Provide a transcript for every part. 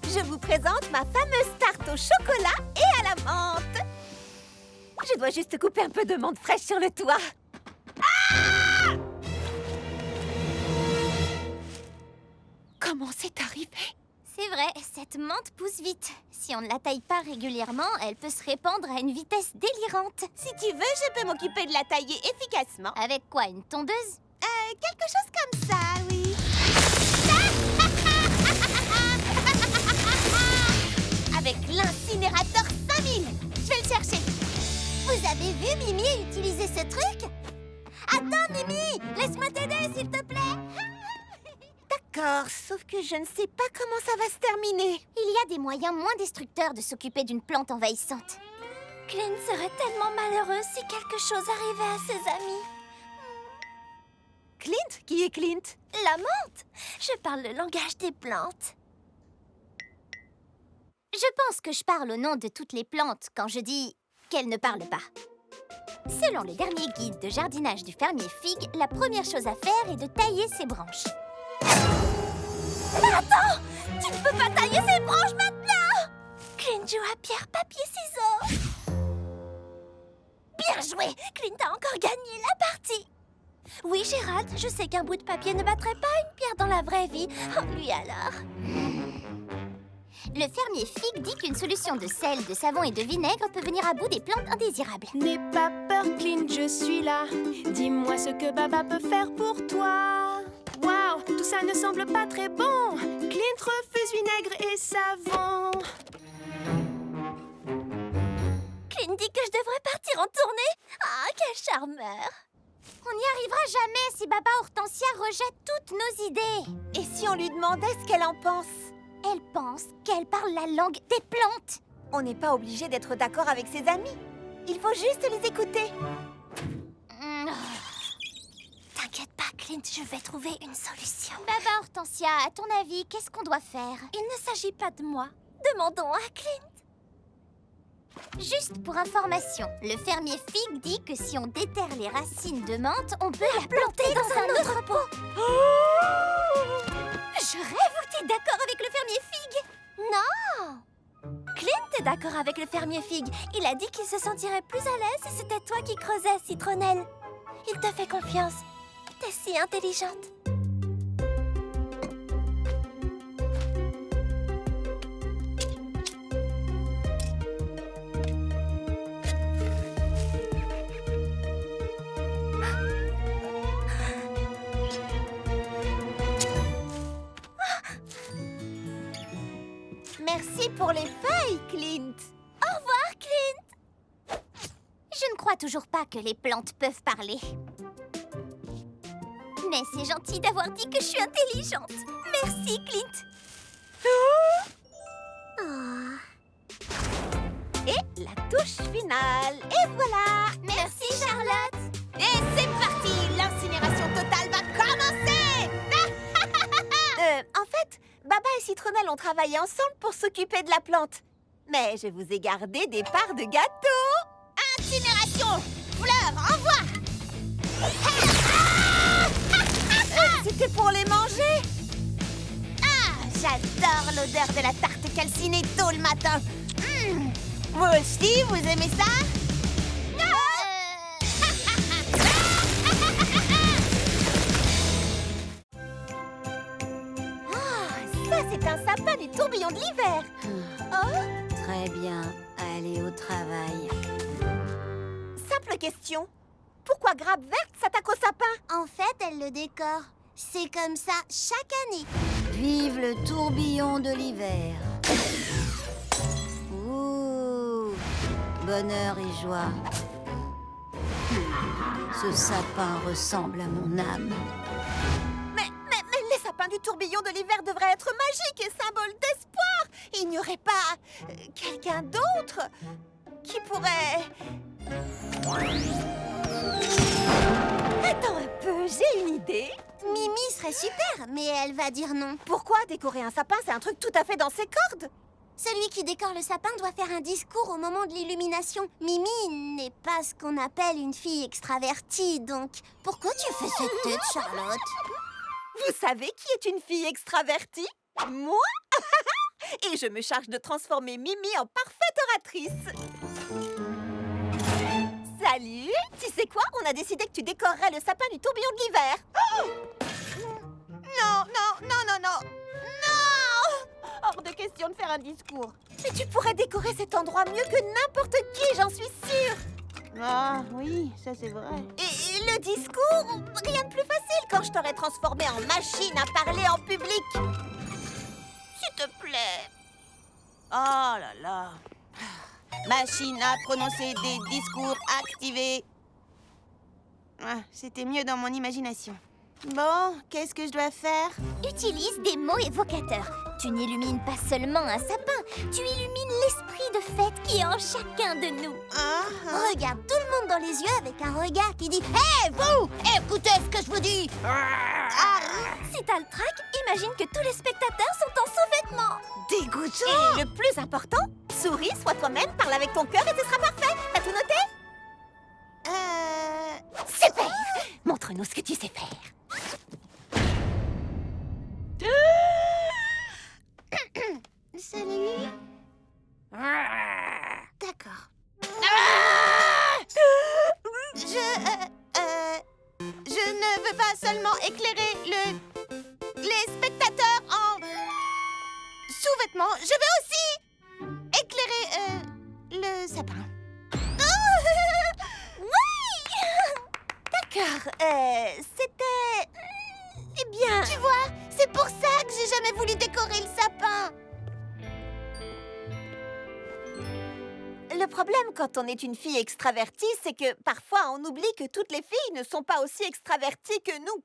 je vous présente ma fameuse tarte au chocolat et à la menthe. Je dois juste couper un peu de menthe fraîche sur le toit. Ah! Comment c'est arrivé? C'est vrai, cette menthe pousse vite. Si on ne la taille pas régulièrement, elle peut se répandre à une vitesse délirante. Si tu veux, je peux m'occuper de la tailler efficacement. Avec quoi, une tondeuse? Quelque chose comme ça, oui. Avec l'incinérateur 5000. Je vais le chercher. Vous avez vu Mimi utiliser ce truc? Attends, Mimi! Laisse-moi t'aider, s'il te plaît! D'accord, sauf que je ne sais pas comment ça va se terminer. Il y a des moyens moins destructeurs de s'occuper d'une plante envahissante. Clint serait tellement malheureux si quelque chose arrivait à ses amis. Clint? Qui est Clint? La menthe! Je parle le langage des plantes. Je pense que je parle au nom de toutes les plantes quand je dis qu'elles ne parlent pas. Selon le dernier guide de jardinage du fermier Fig, la première chose à faire est de tailler ses branches. Attends! Tu ne peux pas tailler ces branches maintenant! Clint joue à pierre, papier, ciseaux. Bien joué! Clint a encore gagné la partie. Oui, Gérald, je sais qu'un bout de papier ne battrait pas une pierre dans la vraie vie. Oh, lui alors. Le fermier Fig dit qu'une solution de sel, de savon et de vinaigre peut venir à bout des plantes indésirables. N'aie pas peur, Clint, je suis là. Dis-moi ce que Baba peut faire pour toi. Waouh, tout ça ne semble pas très bon. Clint refuse vinaigre et savon. Clint dit que je devrais partir en tournée. Ah, quel charmeur! On n'y arrivera jamais si Baba Hortensia rejette toutes nos idées. Et si on lui demandait ce qu'elle en pense? Elle pense qu'elle parle la langue des plantes. On n'est pas obligé d'être d'accord avec ses amis. Il faut juste les écouter. T'inquiète pas, Clint, je vais trouver une solution. Baba Hortensia, à ton avis, qu'est-ce qu'on doit faire? Il ne s'agit pas de moi. Demandons à Clint. Juste pour information, le fermier Fig dit que si on déterre les racines de menthe, on peut la planter dans un autre pot. Je rêve, t'es d'accord avec le fermier Fig? Non! Clint est d'accord avec le fermier Fig. Il a dit qu'il se sentirait plus à l'aise si c'était toi qui creusais, Citronnelle. Il te fait confiance. T'es si intelligente. Merci pour les feuilles, Clint. Au revoir, Clint. Je ne crois toujours pas que les plantes peuvent parler. Mais c'est gentil d'avoir dit que je suis intelligente. Merci, Clint. Oh. Et la touche finale. Et voilà. Merci, Charlotte. Et c'est parti. L'incinération totale va commencer. En fait, Baba et Citronnelle ont travaillé ensemble pour s'occuper de la plante. Mais je vous ai gardé des parts de gâteau. Incinération. Fleurs, envoie. C'était pour les manger. Ah, j'adore l'odeur de la tarte calcinée tôt le matin. Vous aussi, vous aimez ça? Ça, c'est un sapin du tourbillon de l'hiver. Oh, Très bien, allez au travail. simple question. Pourquoi Grappe Verte s'attaque au sapin? En fait, elle le décore. C'est comme ça chaque année. Vive le tourbillon de l'hiver. Ouh, bonheur et joie. Ce sapin ressemble à mon âme. Mais les sapins du tourbillon de l'hiver devraient être magiques et symboles d'espoir. Il n'y aurait pas quelqu'un d'autre qui pourrait... Attends un peu, j'ai une idée. Mimi serait super, mais elle va dire non. Pourquoi décorer un sapin, c'est un truc tout à fait dans ses cordes? Celui qui décore le sapin doit faire un discours au moment de l'illumination. Mimi n'est pas ce qu'on appelle une fille extravertie, donc... Pourquoi tu fais cette tête, Charlotte? Vous savez qui est une fille extravertie? Moi? et je me charge de transformer Mimi en parfaite oratrice. Salut! Tu sais quoi? On a décidé que tu décorerais le sapin du tourbillon de l'hiver. Non, non, non, non, non! Non! Hors de question de faire un discours. Mais tu pourrais décorer cet endroit mieux que n'importe qui, j'en suis sûre. Ah oui, ça c'est vrai. Et le discours, rien de plus facile quand je t'aurais transformé en machine à parler en public. S'il te plaît. Oh là là. Machine à prononcer des discours activés. Ah, c'était mieux dans mon imagination. Bon, qu'est-ce que je dois faire? Utilise des mots évocateurs. Tu n'illumines pas seulement un sapin, tu illumines l'esprit de fête qui est en chacun de nous. Regarde tout le monde dans les yeux avec un regard qui dit « Hé, vous! Écoutez ce que je vous dis !» Si t'as le trac, imagine que tous les spectateurs sont en sous-vêtements. Dégoûtant! Et le plus important, souris, sois toi-même, parle avec ton cœur et ce sera parfait. T'as tout noté? Super! Montre-nous ce que tu sais faire. Salut. D'accord. Je ne veux pas seulement éclairer les spectateurs en sous-vêtements. Je veux aussi éclairer le sapin. Oui! D'accord. C'était... Eh bien... Tu vois, c'est pour ça que j'ai jamais voulu décorer le sapin. Le problème quand on est une fille extravertie, c'est que parfois on oublie que toutes les filles ne sont pas aussi extraverties que nous.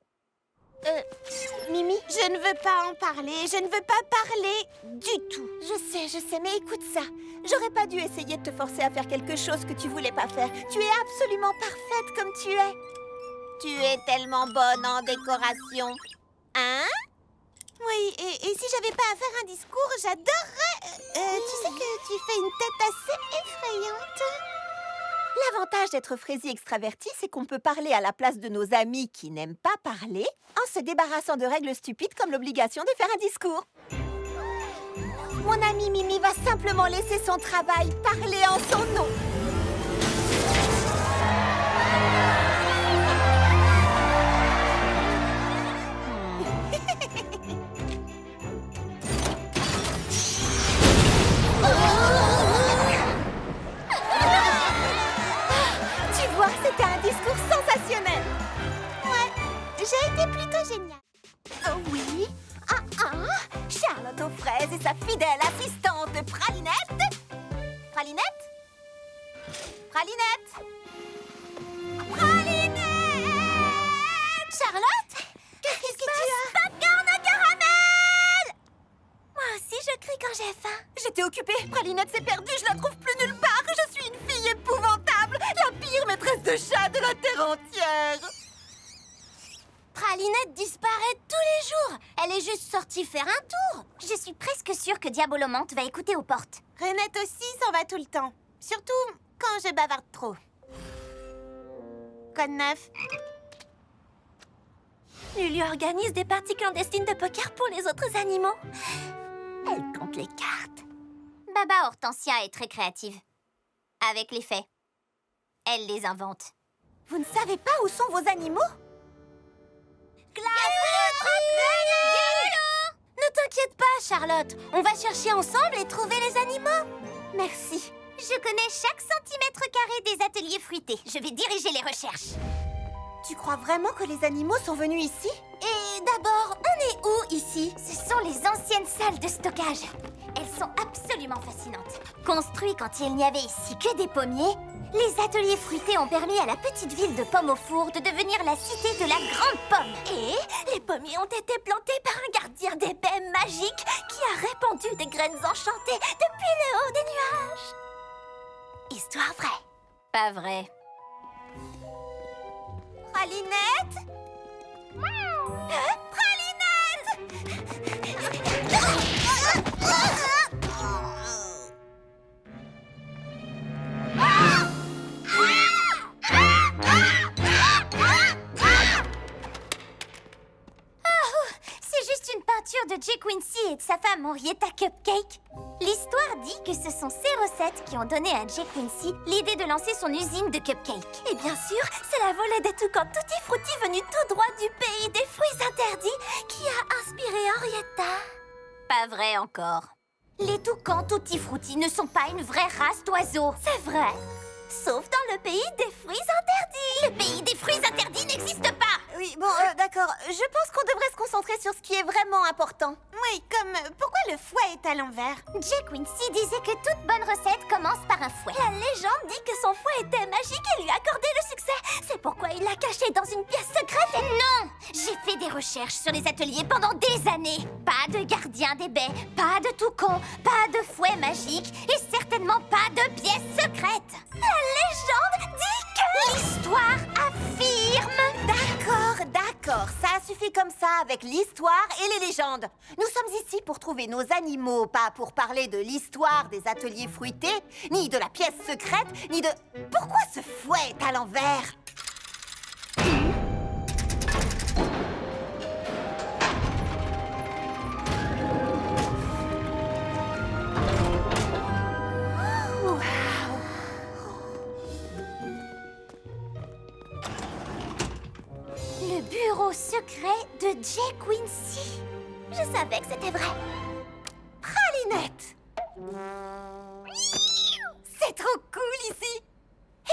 Mimi, je ne veux pas en parler, je ne veux pas parler du tout. Je sais, mais écoute ça. J'aurais pas dû essayer de te forcer à faire quelque chose que tu voulais pas faire. Tu es absolument parfaite comme tu es. Tu es tellement bonne en décoration. Hein? Oui, et si j'avais pas à faire un discours, j'adorerais... Tu sais que tu fais une tête assez effrayante. L'avantage d'être Frésie extravertie, c'est qu'on peut parler à la place de nos amis qui n'aiment pas parler en se débarrassant de règles stupides comme l'obligation de faire un discours. Mon amie Mimi va simplement laisser son travail parler en son nom. Tu vois, c'était un discours sensationnel. Ouais, j'ai été plutôt géniale. Oh oui? Charlotte aux fraises et sa fidèle assistante Pralinette. Pralinette? Pralinette? Pralinette! Charlotte? Qu'est-ce que tu as? Popcorn au caramel! Moi aussi, je crie quand j'ai faim. J'étais occupée. Pralinette s'est perdue, je la trouve plus nulle part. Je suis une fille épouvantable, la pire maîtresse de chat de la terre entière. Pralinette disparaît tous les jours. Elle est juste sortie faire un tour. Je suis presque sûre que Diabolomante va écouter aux portes. Renette aussi s'en va tout le temps. Surtout quand je bavarde trop. Quoi de neuf? Lulu organise des parties clandestines de poker pour les autres animaux. Elle compte les cartes. Baba Hortensia est très créative. Avec les faits. Elle les invente. Vous ne savez pas où sont vos animaux? Ne t'inquiète pas, Charlotte. On va chercher ensemble et trouver les animaux. Merci. Je connais chaque centimètre carré des ateliers fruités. Je vais diriger les recherches. Tu crois vraiment que les animaux sont venus ici? Et d'abord, on est où ici? Ce sont les anciennes salles de stockage. Elles sont absolument fascinantes. Construites quand il n'y avait ici que des pommiers, les ateliers fruités ont permis à la petite ville de Pomme au Four de devenir la cité de la Grande Pomme. Et les pommiers ont été plantés par un gardien d'épée magique qui a répandu des graines enchantées depuis le haut des nuages. Histoire vraie. Pas vraie. Pralinette? C'est juste une l'aventure de Jay Quincy et de sa femme Henrietta Cupcake. L'histoire dit que ce sont ces recettes qui ont donné à Jay Quincy l'idée de lancer son usine de cupcakes. Et bien sûr, c'est la volée des toucans Tutti Frutti venue tout droit du pays des fruits interdits qui a inspiré Henrietta. Pas vrai encore. Les toucans Tutti Frutti ne sont pas une vraie race d'oiseaux, c'est vrai. Sauf dans le pays des fruits interdits. Le pays des fruits interdits n'existe pas. Oui, bon, d'accord. Je pense qu'on devrait se concentrer sur ce qui est vraiment important. Oui, comme pourquoi le fouet est à l'envers? Jay Quincy disait que toute bonne recette commence par un fouet. La légende dit que son fouet était magique et lui accordait le succès. C'est pourquoi il l'a caché dans une pièce secrète. Non! J'ai fait des recherches sur les ateliers pendant des années. Pas de gardien des baies, pas de toucan, pas de fouet magique et certainement pas de pièce secrète. La légende dit que l'histoire affirme. D'accord, ça suffit comme ça avec l'histoire et les légendes. Nous sommes ici pour trouver nos animaux, pas pour parler de l'histoire des ateliers fruités, ni de la pièce secrète, ni de... Pourquoi ce fouet est à l'envers? Le bureau secret de Jay Quincy. Je savais que c'était vrai. Pralinette! C'est trop cool ici!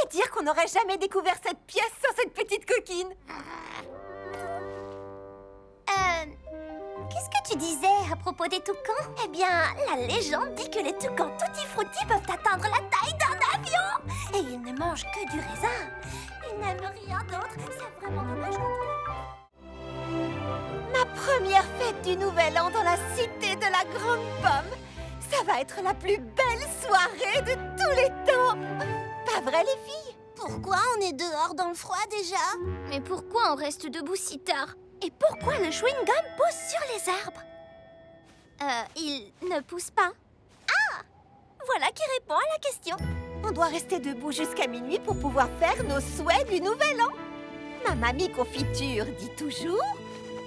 Et dire qu'on n'aurait jamais découvert cette pièce sans cette petite coquine! Qu'est-ce que tu disais à propos des toucans? Eh bien, la légende dit que les toucans Tutti Frutti peuvent atteindre la taille d'un avion. Et ils ne mangent que du raisin. Ils n'aiment rien d'autre. C'est vraiment dommage. Ma première fête du Nouvel An dans la cité de la Grande Pomme! Ça va être la plus belle soirée de tous les temps! Pas vrai, les filles? Pourquoi on est dehors dans le froid déjà? Mais pourquoi on reste debout si tard? Et pourquoi le chewing-gum pousse sur les arbres? Il ne pousse pas. Ah! Voilà qui répond à la question. On doit rester debout jusqu'à minuit pour pouvoir faire nos souhaits du Nouvel An. Ma mamie confiture dit toujours...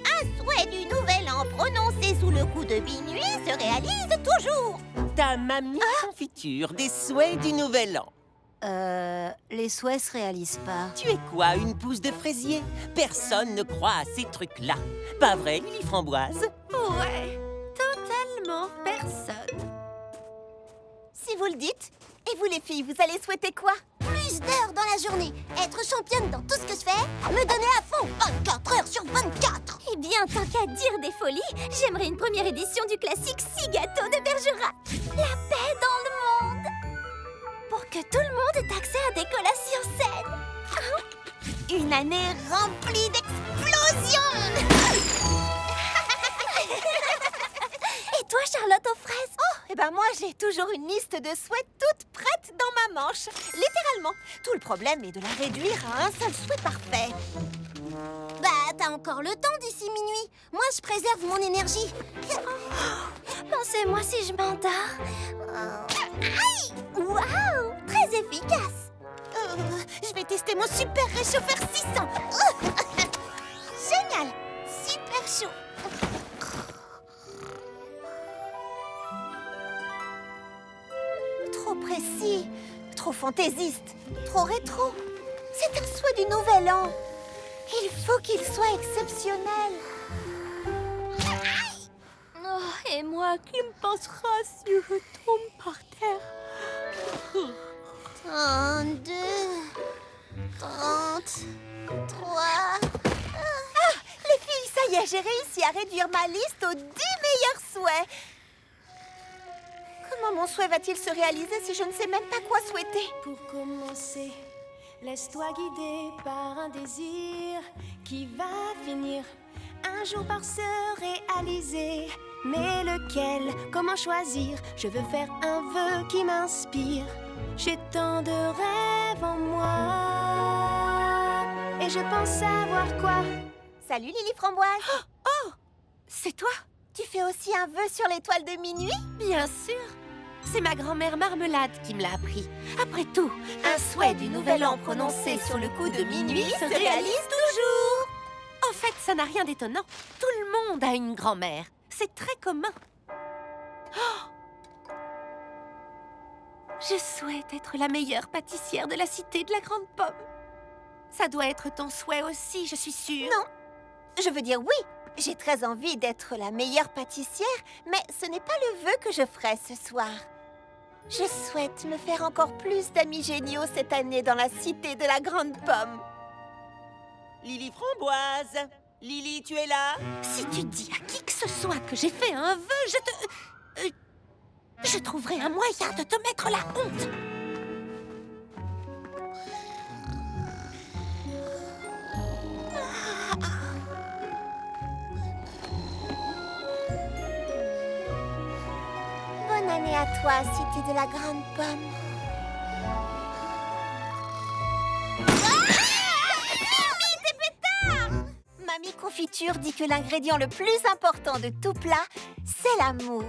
Un souhait du Nouvel An prononcé sous le coup de minuit se réalise toujours. Ta mamie confiture des souhaits du Nouvel An. Les souhaits se réalisent pas. Tu es quoi, une pousse de fraisier? Personne ne croit à ces trucs-là. Pas vrai, Lily Framboise? Ouais, totalement personne. Si vous le dites. Et vous les filles, vous allez souhaiter quoi? Plus d'heures dans la journée, être championne dans tout ce que je fais, me donner à fond 24 heures sur 24. Eh bien, tant qu'à dire des folies, j'aimerais une première édition du classique 6 gâteaux de Bergerac. La paix dans le monde. Pour que tout le monde ait accès à des collations saines. Une année remplie d'explosions. Et toi, Charlotte aux fraises? Oh, et ben moi, j'ai toujours une liste de souhaits toute prête dans ma manche. Littéralement. Tout le problème est de la réduire à un seul souhait parfait. Bah, t'as encore le temps d'ici minuit. Moi, je préserve mon énergie. Pensez-moi si je m'endors. Aïe! Waouh! Très efficace. Je vais tester mon super réchauffeur 600. Génial! Super chaud. Trop précis, trop fantaisiste, trop rétro. C'est un souhait du Nouvel An. Il faut qu'il soit exceptionnel. Oh, et moi, qui me passera si je tombe par terre? 32, 33... Les filles, ça y est, j'ai réussi à réduire ma liste aux 10 meilleurs souhaits. Comment mon souhait va-t-il se réaliser si je ne sais même pas quoi souhaiter? Pour commencer, laisse-toi guider par un désir qui va finir un jour par se réaliser. Mais lequel? Comment choisir? Je veux faire un vœu qui m'inspire. J'ai tant de rêves en moi et je pense savoir quoi. Salut Lily Framboise. Oh, c'est toi? Tu fais aussi un vœu sur l'étoile de minuit? Bien sûr, c'est ma grand-mère Marmelade qui me l'a appris. Après tout, Un souhait du Nouvel An prononcé sur le coup de minuit se réalise toujours. En fait, ça n'a rien d'étonnant. Tout le monde a une grand-mère. C'est très commun. Oh! Je souhaite être la meilleure pâtissière de la cité de la Grande Pomme. Ça doit être ton souhait aussi, je suis sûre. Non, je veux dire oui. J'ai très envie d'être la meilleure pâtissière, mais ce n'est pas le vœu que je ferai ce soir. Je souhaite me faire encore plus d'amis géniaux cette année dans la cité de la Grande Pomme. Lily Framboise! Lily, tu es là? Si tu dis à qui que ce soit que j'ai fait un vœu, je trouverai un moyen de te mettre la honte. Bonne année à toi, cité de la Grande Pomme. Mamie Confiture dit que l'ingrédient le plus important de tout plat, c'est l'amour.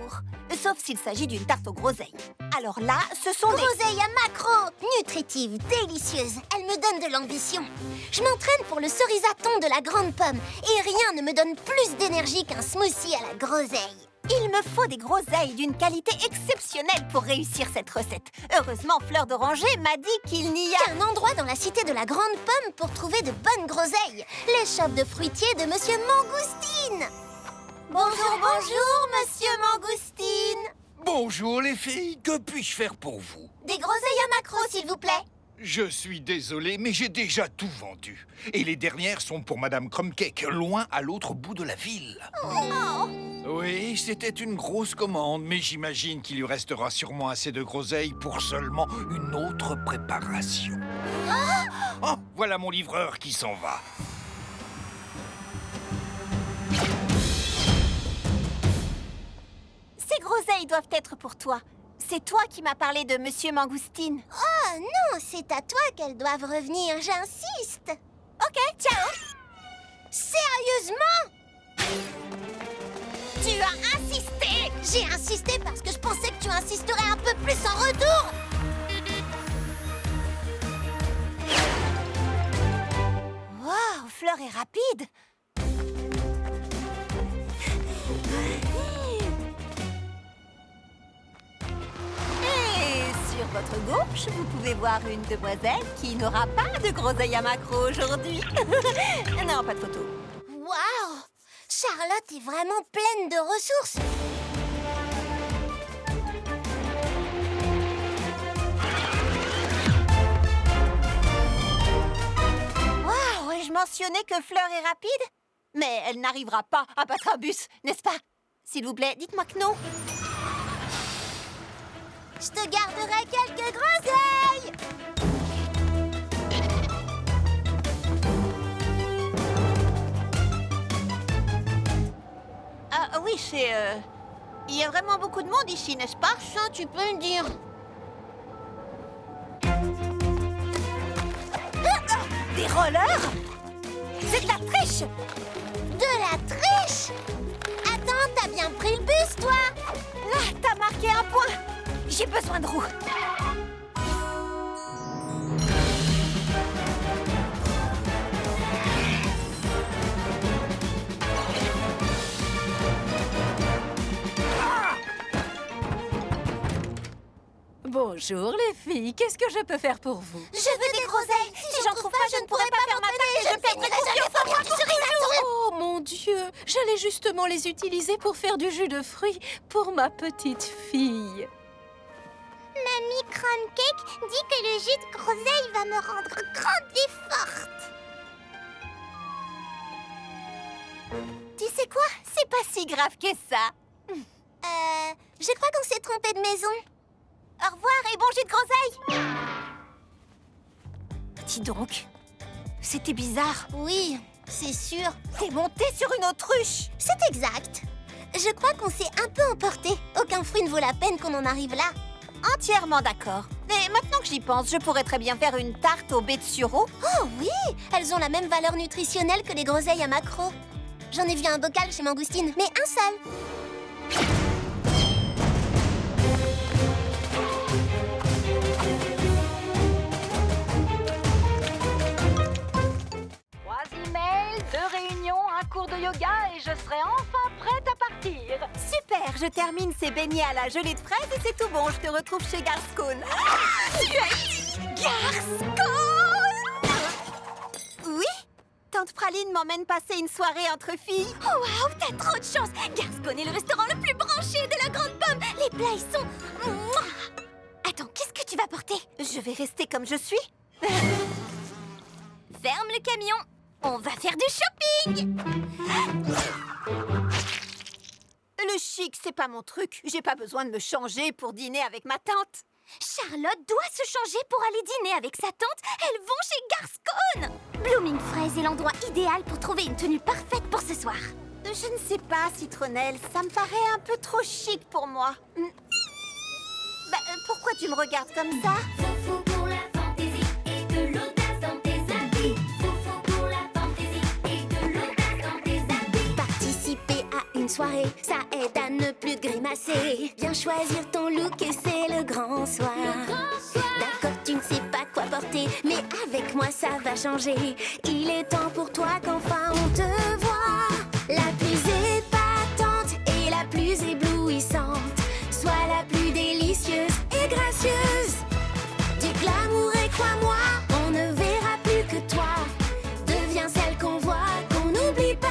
Sauf s'il s'agit d'une tarte aux groseilles. Alors là, ce sont des... Groseille à macro, nutritive, délicieuse. Elle me donne de l'ambition. Je m'entraîne pour le cerisaton de la Grande Pomme et rien ne me donne plus d'énergie qu'un smoothie à la groseille. Il me faut des groseilles d'une qualité exceptionnelle pour réussir cette recette. Heureusement, Fleur d'Oranger m'a dit qu'il n'y a... Un endroit dans la cité de la Grande Pomme pour trouver de bonnes groseilles. L'échoppe de fruitier de Monsieur Mangoustine. Bonjour, bonjour, Monsieur Mangoustine. Bonjour les filles, que puis-je faire pour vous? Des groseilles à macro, s'il vous plaît. Je suis désolé, mais j'ai déjà tout vendu. Et les dernières sont pour Madame Crumbcake, loin à l'autre bout de la ville. Oui, c'était une grosse commande, mais j'imagine qu'il lui restera sûrement assez de groseilles pour seulement une autre préparation. Oh, voilà mon livreur qui s'en va. Ces groseilles doivent être pour toi. C'est toi qui m'as parlé de Monsieur Mangoustine. Oh non, c'est à toi qu'elles doivent revenir, j'insiste. Ok, ciao. Sérieusement? Tu as insisté. J'ai insisté parce que je pensais que tu insisterais un peu plus en retour. Wow, Fleur est rapide. Et sur votre gauche, vous pouvez voir une demoiselle qui n'aura pas de groseille à macro aujourd'hui. Non, pas de photo. Waouh! Charlotte est vraiment pleine de ressources. Waouh, ai-je mentionné que Fleur est rapide? Mais elle n'arrivera pas à battre un bus, n'est-ce pas? S'il vous plaît, dites-moi que non. Je te garderai quelques groseilles. Ah oui, il y a vraiment beaucoup de monde ici, n'est-ce pas? Ça, tu peux me dire. Des rollers? C'est de la triche! De la triche? Attends, t'as bien pris le bus, toi? Là, t'as marqué un point. J'ai besoin de roues. Bonjour les filles, qu'est-ce que je peux faire pour vous? Je veux des groseilles. Si j'en trouve pas, je ne pourrai pas faire ma tarte et je perdrai confiance en moi qui serai Oh mon Dieu, j'allais justement les utiliser pour faire du jus de fruits pour ma petite fille. Mamie Crumbcake dit que le jus de groseille va me rendre grande et forte. Tu sais quoi? C'est pas si grave que ça. Je crois qu'on s'est trompé de maison. Au revoir et bon jus de groseille. Dis donc, c'était bizarre. Oui, c'est sûr. T'es monté sur une autruche. C'est exact. Je crois qu'on s'est un peu emporté. Aucun fruit ne vaut la peine qu'on en arrive là. Entièrement d'accord. Mais maintenant que j'y pense, je pourrais très bien faire une tarte aux baies de sureau. Oh oui, elles ont la même valeur nutritionnelle que les groseilles à macro. J'en ai vu un bocal chez Mangoustine, mais un seul. Email, 2 réunions, un cours de yoga et je serai enfin prête à partir. je termine ces beignets à la gelée de fraises et c'est tout bon. Je te retrouve chez Garscone. Tu as dit Garscone? Oui? Tante Praline m'emmène passer une soirée entre filles. Oh waouh, t'as trop de chance! Garscone est le restaurant le plus branché de la Grande Pomme. Les plats, ils sont... Mouah. Attends, qu'est-ce que tu vas porter? Je vais rester comme je suis. Ferme le camion. On va faire du shopping. Le chic, c'est pas mon truc. J'ai pas besoin de me changer pour dîner avec ma tante. Charlotte doit se changer pour aller dîner avec sa tante. Elles vont chez Garscone. Blooming Fraise est l'endroit idéal pour trouver une tenue parfaite pour ce soir. Je ne sais pas, Citronnelle. Ça me paraît un peu trop chic pour moi. Pourquoi tu me regardes comme ça? Foufou pour la fantaisie et de l'audace dans tes habits. Foufou pour la fantaisie et de l'audace dans tes habits. Participer à une soirée, ça aide à ne plus grimacer. Viens choisir ton look et c'est le grand soir. D'accord, tu ne sais pas quoi porter, mais avec moi ça va changer. Il est temps pour toi qu'enfin on te voit. La plus épatante et la plus éblouissante. Sois la plus délicieuse et gracieuse. Du glamour et crois-moi, on ne verra plus que toi. Deviens celle qu'on voit, qu'on n'oublie pas.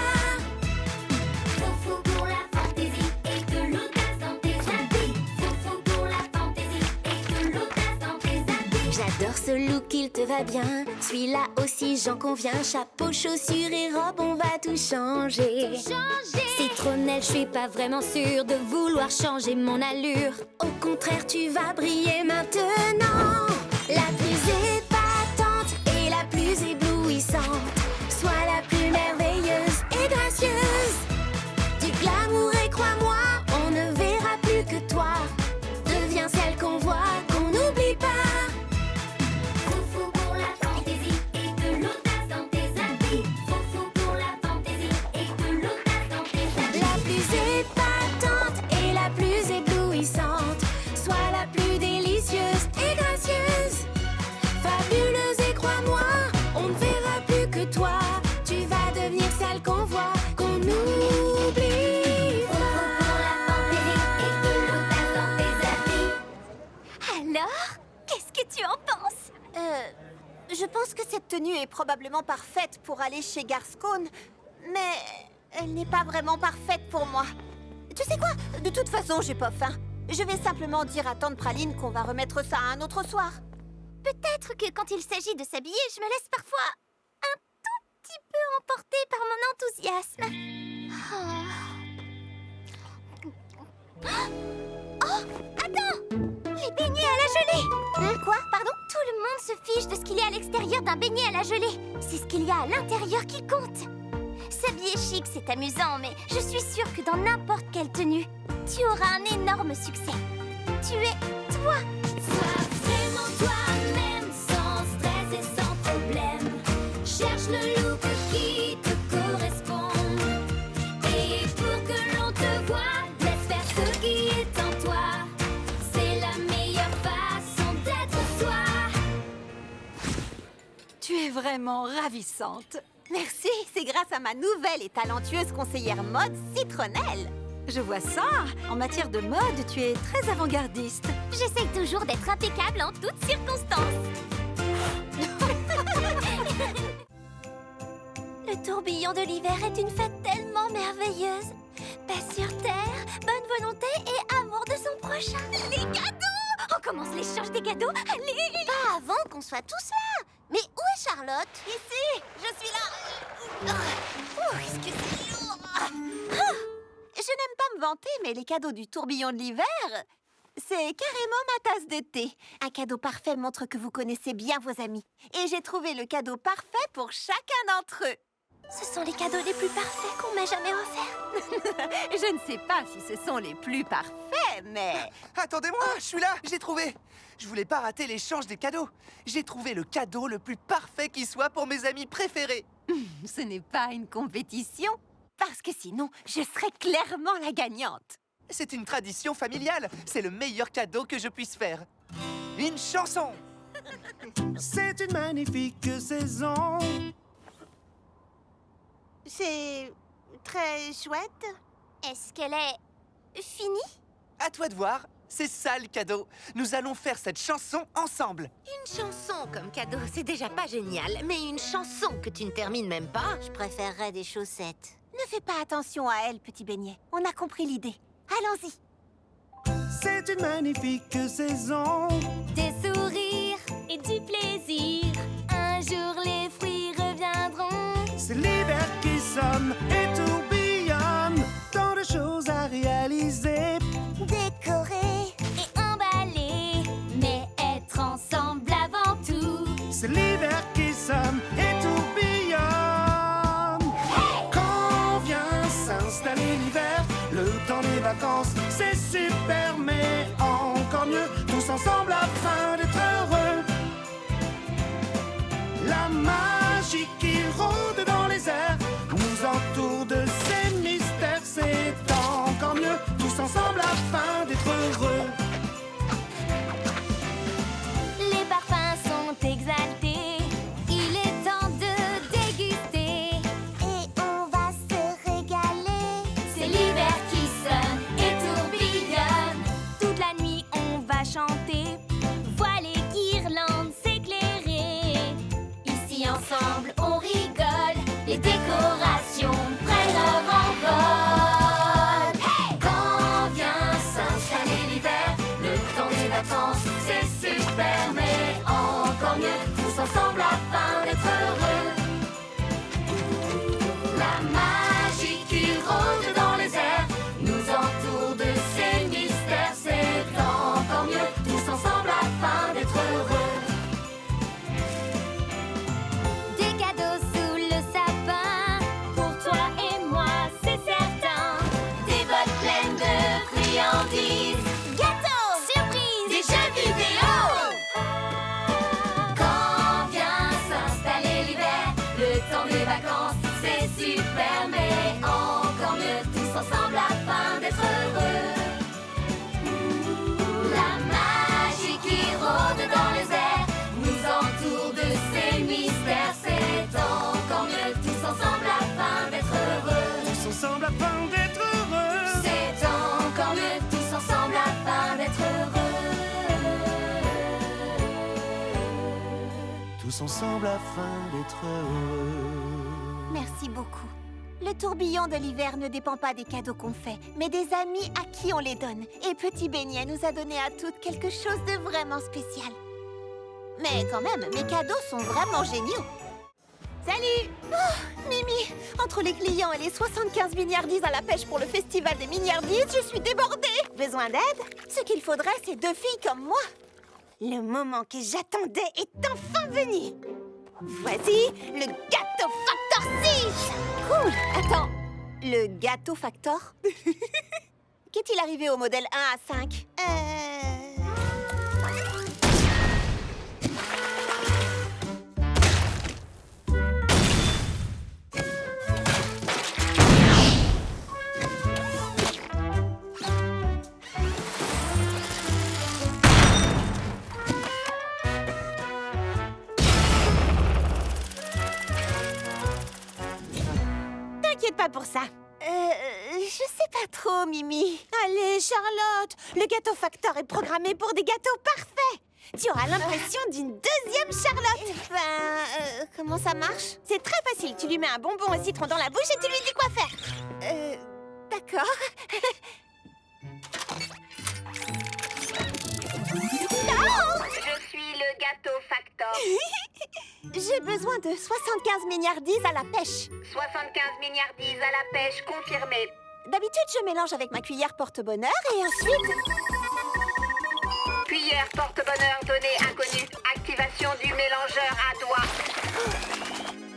Foufou pour la fantaisie et de l'audace dans tes habits. Foufou pour la fantaisie et de l'audace dans tes habits. J'adore ce look, il te va bien. Celui-là aussi, j'en conviens. Chapeau, chaussures et robe, on va tout changer. Citronnelle, je suis pas vraiment sûre de vouloir changer mon allure. Au contraire, tu vas briller maintenant. La plus épatante et la plus éblouissante. Sois la plus merveilleuse et gracieuse. Du glamour et crois-moi, on ne verra plus que toi. Deviens celle qu'on voit, qu'on n'oublie pas. Foufou pour la fantaisie et de l'audace dans tes habits. Foufou pour la fantaisie et de l'audace dans tes habits. La plus épatante et la plus éblouissante. Sois la plus délicieuse et gracieuse. Fabuleuse et crois-moi, on ne verra plus que toi. Tu vas devenir celle qu'on voit, qu'on oublie. Foufou pour la fantaisie et de l'audace dans tes habits. Alors, qu'est-ce que tu en penses? Je pense que cette tenue est probablement parfaite pour aller chez Garscone, mais elle n'est pas vraiment parfaite pour moi. Tu sais quoi? De toute façon, j'ai pas faim. Je vais simplement dire à tante Praline qu'on va remettre ça un autre soir. Peut-être que quand il s'agit de s'habiller, je me laisse parfois un tout petit peu emporter par mon enthousiasme. Oh, attends! Les beignets à la gelée! Quoi? Pardon? Tout le monde se fiche de ce qu'il y a à l'extérieur d'un beignet à la gelée. C'est ce qu'il y a à l'intérieur qui compte. S'habiller chic, c'est amusant, mais je suis sûre que dans n'importe quelle tenue, tu auras un énorme succès. Tu es toi. Sois vraiment toi-même, sans stress et sans problème. Cherche le look qui te correspond. Et pour que l'on te voie, laisse faire ce qui est en toi. C'est la meilleure façon d'être soi. Tu es vraiment ravissante. Merci, c'est grâce à ma nouvelle et talentueuse conseillère mode, Citronnelle. Je vois ça. En matière de mode, tu es très avant-gardiste. J'essaye toujours d'être impeccable en toutes circonstances. Le tourbillon de l'hiver est une fête tellement merveilleuse. Paix sur terre, bonne volonté et amour de son prochain. Les cadeaux! On commence l'échange des cadeaux. Allez! Pas avant qu'on soit tous là. Mais où est Charlotte? Ici, je suis là. Excusez-moi. Je n'aime pas me vanter, mais les cadeaux du tourbillon de l'hiver, c'est carrément ma tasse de thé. Un cadeau parfait montre que vous connaissez bien vos amis. Et j'ai trouvé le cadeau parfait pour chacun d'entre eux. Ce sont les cadeaux les plus parfaits qu'on m'a jamais offerts. Je ne sais pas si ce sont les plus parfaits, mais... Attendez-moi, je suis là, j'ai trouvé. Je voulais pas rater l'échange des cadeaux. J'ai trouvé le cadeau le plus parfait qui soit pour mes amis préférés. Ce n'est pas une compétition, parce que sinon, je serais clairement la gagnante. C'est une tradition familiale. C'est le meilleur cadeau que je puisse faire. Une chanson. C'est une magnifique saison. C'est très chouette. Est-ce qu'elle est fini? À toi de voir, c'est ça le cadeau. Nous allons faire cette chanson ensemble. Une chanson comme cadeau, c'est déjà pas génial. Mais une chanson que tu ne termines même pas... Je préférerais des chaussettes. Ne fais pas attention à elle, petit beignet. On a compris l'idée. Allons-y. C'est une magnifique saison. Des sourires et du plaisir. Un jour les fruits reviendront. C'est l'hiver qui sonne et tourbillonne. Tant de choses à réaliser. Décorer et emballer. Mais être ensemble avant tout. C'est l'hiver qui sonne et tourbillonne. Quand vient s'installer l'hiver, le temps des vacances, c'est super, mais encore mieux, tous ensemble afin d'être heureux. La magie qui rôde dans les airs nous entoure de ses mystères, c'est encore mieux, tous ensemble afin d'être heureux. Les parfums sont exaltés. Il est temps de déguster. Et on va se régaler. C'est l'hiver qui sonne et tourbillonne. Toute la nuit on va chanter. Vois les guirlandes s'éclairer. Ici ensemble on rigole. Les décorations prennent leur envol. Quand vient s'installer l'hiver, le temps des vacances, c'est super, mais encore mieux, tous ensemble afin d'être heureux. La magie qui rôde dans les airs nous entoure de ses mystères, c'est encore mieux, tous ensemble afin d'être heureux. Des cadeaux sous le sapin, pour toi et moi, c'est certain. Des boîtes pleines de friandises, gâteaux, surprises, des jeux vidéo. Quand vient s'installer l'hiver, le temps des vacances, c'est super, mais encore mieux, tous ensemble afin d'être heureux. La magie qui rôde dans les airs nous entoure de ses mystères, c'est encore mieux, tous ensemble afin d'être heureux. Tous ensemble afin d'être heureux. C'est encore mieux, tous ensemble afin d'être heureux. Tous ensemble afin d'être heureux. Merci beaucoup. Le tourbillon de l'hiver ne dépend pas des cadeaux qu'on fait, mais des amis à qui on les donne. Et Petit Beignet nous a donné à toutes quelque chose de vraiment spécial. Mais quand même, mes cadeaux sont vraiment géniaux. Salut! Oh, Mimi, entre les clients et les 75 milliardises à la pêche pour le festival des milliardises, je suis débordée. Besoin d'aide? Ce qu'il faudrait, c'est 2 filles comme moi. Le moment que j'attendais est enfin venu. Voici le Gâteau Factor 6. Cool. Attends, le Gâteau Factor? Qu'est-il arrivé au modèle 1 à 5? T'inquiète pas pour ça. Je sais pas trop, Mimi. Allez, Charlotte, le Gâteau Factor est programmé pour des gâteaux parfaits. Tu auras l'impression d'une deuxième Charlotte. Comment ça marche? C'est très facile. Tu lui mets un bonbon au citron dans la bouche et tu lui dis quoi faire. D'accord. Non! Je suis le Gâteau Factor. J'ai besoin de 75 milliardises à la pêche. 75 milliardises à la pêche, confirmé. D'habitude, je mélange avec ma cuillère porte-bonheur et ensuite... Cuillère porte-bonheur donnée inconnue. Activation du mélangeur à doigts.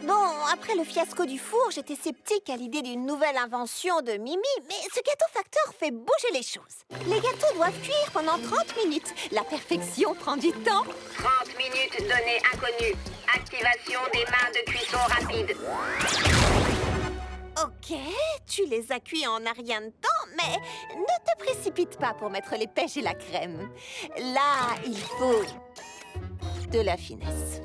Bon, après le fiasco du four, j'étais sceptique à l'idée d'une nouvelle invention de Mimi, mais ce Gâteau Factor fait bouger les choses. Les gâteaux doivent cuire pendant 30 minutes. La perfection prend du temps. 30 minutes donnée inconnue. Activation des mains de cuisson rapide. Ok, tu les as cuits en un rien de temps, mais ne te précipite pas pour mettre les pêches et la crème. Là, il faut de la finesse.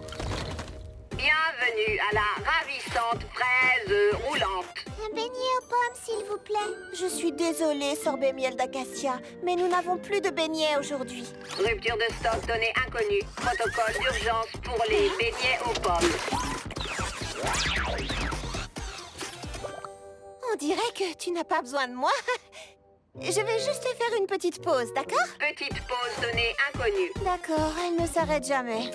Bienvenue à la ravissante fraise roulante. Un beignet aux pommes, s'il vous plaît. Je suis désolée, sorbet miel d'acacia, mais nous n'avons plus de beignets aujourd'hui. Rupture de stock, données inconnues. Protocole d'urgence pour les beignets aux pommes. On dirait que tu n'as pas besoin de moi. Je vais juste faire une petite pause, d'accord? Petite pause, données inconnues. D'accord, elle ne s'arrête jamais.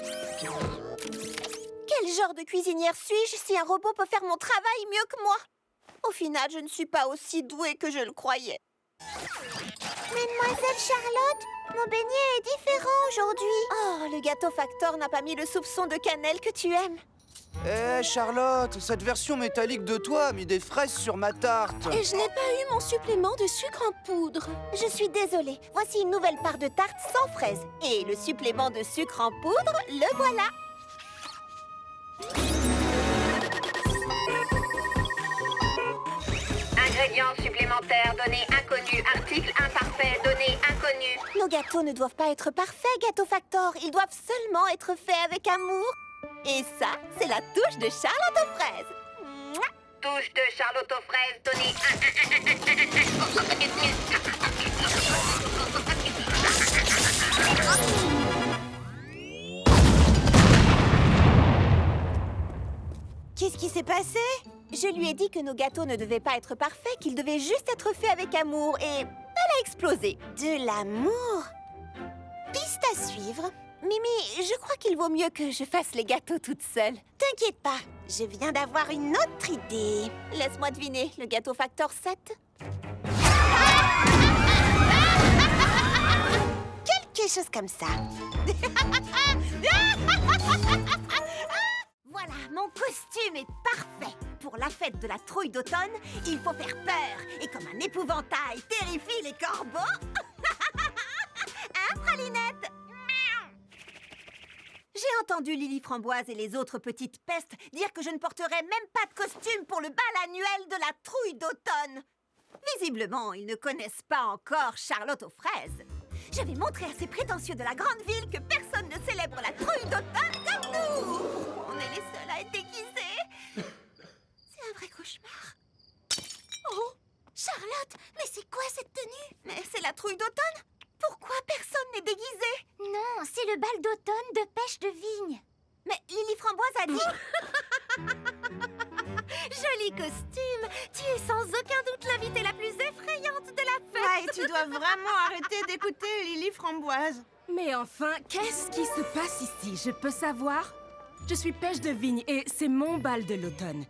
Quel genre de cuisinière suis-je si un robot peut faire mon travail mieux que moi? Au final, je ne suis pas aussi douée que je le croyais. Mademoiselle Charlotte, mon beignet est différent aujourd'hui. Oh, le gâteau factor n'a pas mis le soupçon de cannelle que tu aimes. Eh Charlotte, cette version métallique de toi a mis des fraises sur ma tarte. Et je n'ai pas eu mon supplément de sucre en poudre. Je suis désolée. Voici une nouvelle part de tarte sans fraises. Et le supplément de sucre en poudre, le voilà. Ingrédients supplémentaires, données inconnues. Article imparfait, données inconnues. Nos gâteaux ne doivent pas être parfaits, Gâteau Factor. Ils doivent seulement être faits avec amour. Et ça, c'est la touche de Charlotte aux fraises. Mouah. Touche de Charlotte aux fraises, données Qu'est-ce qui s'est passé? Je lui ai dit que nos gâteaux ne devaient pas être parfaits, qu'ils devaient juste être faits avec amour. Et elle a explosé. De l'amour? Piste à suivre. Mimi, je crois qu'il vaut mieux que je fasse les gâteaux toute seule. T'inquiète pas, je viens d'avoir une autre idée. Laisse-moi deviner, le gâteau factor 7? Quelque chose comme ça. Voilà, mon costume est parfait. Pour la fête de la trouille d'automne, il faut faire peur. Et comme un épouvantail terrifie les corbeaux... Hein, Pralinette? J'ai entendu Lily Framboise et les autres petites pestes dire que je ne porterais même pas de costume pour le bal annuel de la trouille d'automne. Visiblement, ils ne connaissent pas encore Charlotte aux fraises. Je vais montrer à ces prétentieux de la grande ville que personne ne célèbre la trouille d'automne comme nous. On est les seuls à être déguisés. C'est un vrai cauchemar. Oh, Charlotte, mais c'est quoi cette tenue? Mais c'est la trouille d'automne. Pourquoi personne n'est déguisé? Non, c'est le bal d'automne de pêche de vigne. Mais Lily Framboise a dit... Joli costume. Tu es sans aucun doute l'invitée la plus effrayante de la fête. Ouais, tu dois vraiment arrêter d'écouter Lily Framboise. Mais enfin, qu'est-ce qui se passe ici? Je peux savoir? Je suis Pêche de Vigne et c'est mon bal de l'automne.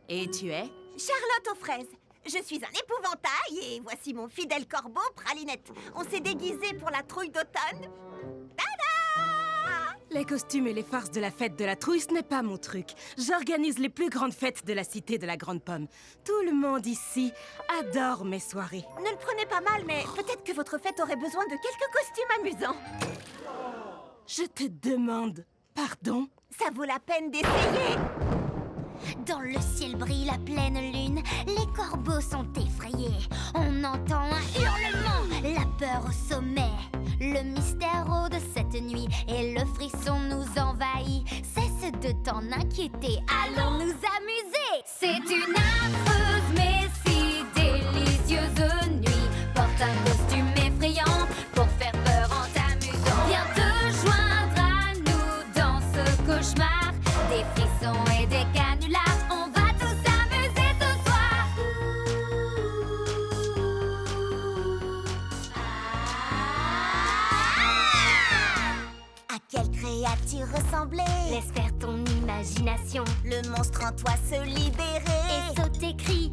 Et tu es? Charlotte aux fraises. Je suis un épouvantail et voici mon fidèle corbeau, Pralinette. On s'est déguisés pour la trouille d'automne. Tada! Les costumes et les farces de la fête de la trouille, ce n'est pas mon truc. J'organise les plus grandes fêtes de la cité de la Grande Pomme. Tout le monde ici adore mes soirées. Ne le prenez pas mal, mais peut-être que votre fête aurait besoin de quelques costumes amusants. Je te demande pardon? Ça vaut la peine d'essayer. Dans le ciel brille la pleine lune, les corbeaux sont effrayés. On entend un hurlement, la peur au sommet. Le mystère rôde cette nuit et le frisson nous envahit. Cesse de t'en inquiéter, allons nous amuser. C'est une affreuse mais si délicieuse nuit. Porte un costume effrayant pour faire peur en t'amusant. Viens te joindre à nous dans ce cauchemar. Des frissons et des canulars, on va tous s'amuser ce soir. À quelle créature ressembler? Laisse faire ton imagination. Le monstre en toi se libérer. Et sauter crie.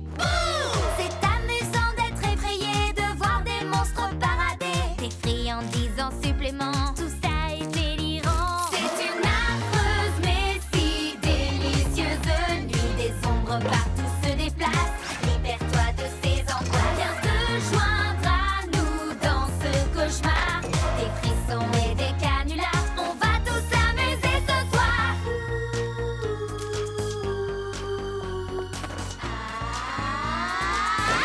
C'est amusant d'être effrayé, de voir des monstres parader. Des friandises en supplément, tout ça est délirant. C'est une affreuse mais si délicieuse nuit. Des ombres partout se déplacent. Libère-toi de ces angoisses. Viens te joindre à nous dans ce cauchemar. Des frissons et des canulars, on va tous s'amuser ce soir. À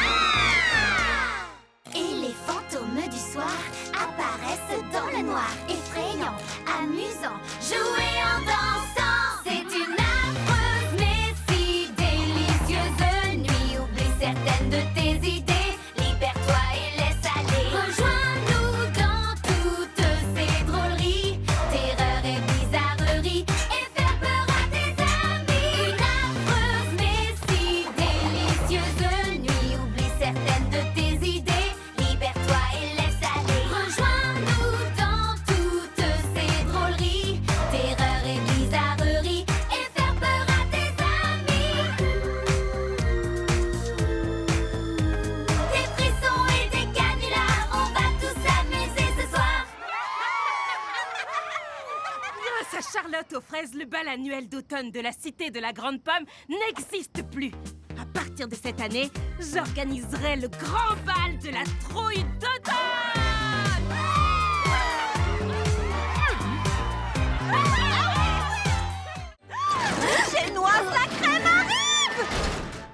Charlotte aux fraises, le bal annuel d'automne de la Cité de la Grande Pomme n'existe plus. À partir de cette année, j'organiserai le grand bal de la trouille d'automne. Génoise la crème arrive!